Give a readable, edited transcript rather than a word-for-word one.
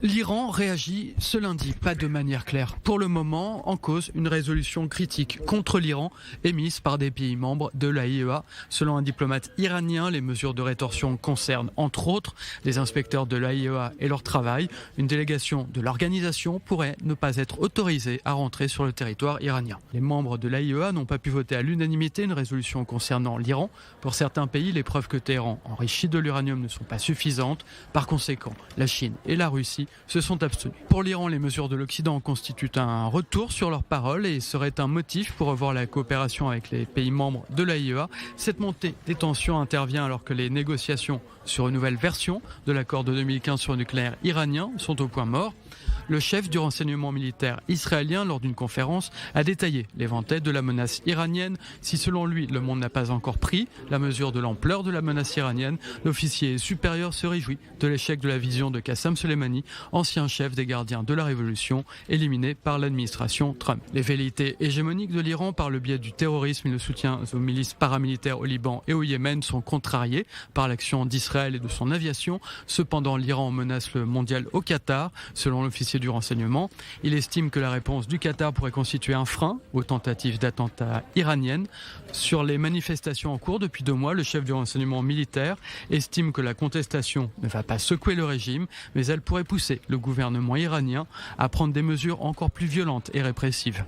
L'Iran réagit ce lundi, pas de manière claire. Pour le moment, en cause une résolution critique contre l'Iran émise par des pays membres de l'AIEA. Selon un diplomate iranien, les mesures de rétorsion concernent entre autres les inspecteurs de l'AIEA et leur travail. Une délégation de l'organisation pourrait ne pas être autorisée à rentrer sur le territoire iranien. Les membres de l'AIEA n'ont pas pu voter à l'unanimité une résolution concernant l'Iran. Pour certains pays, les preuves que Téhéran enrichit de l'uranium ne sont pas suffisantes. Par conséquent, la Chine et la Russie se sont abstenus. Pour l'Iran, les mesures de l'Occident constituent un retour sur leurs paroles et seraient un motif pour revoir la coopération avec les pays membres de l'AIEA. Cette montée des tensions intervient alors que les négociations sur une nouvelle version de l'accord de 2015 sur le nucléaire iranien sont au point mort. Le chef du renseignement militaire israélien, lors d'une conférence, a détaillé l'éventail de la menace iranienne. Si selon lui, le monde n'a pas encore pris la mesure de l'ampleur de la menace iranienne, l'officier supérieur se réjouit de l'échec de la vision de Qassem Soleimani, ancien chef des gardiens de la révolution, éliminé par l'administration Trump. Les velléités hégémoniques de l'Iran par le biais du terrorisme et le soutien aux milices paramilitaires au Liban et au Yémen sont contrariées par l'action d'Israël et de son aviation. Cependant, l'Iran menace le mondial au Qatar. Selon l'officier du renseignement, il estime que la réponse du Qatar pourrait constituer un frein aux tentatives d'attentats iraniennes. Sur les manifestations en cours depuis 2 mois, le chef du renseignement militaire estime que la contestation ne va pas secouer le régime, mais elle pourrait pousser le gouvernement iranien à prendre des mesures encore plus violentes et répressives.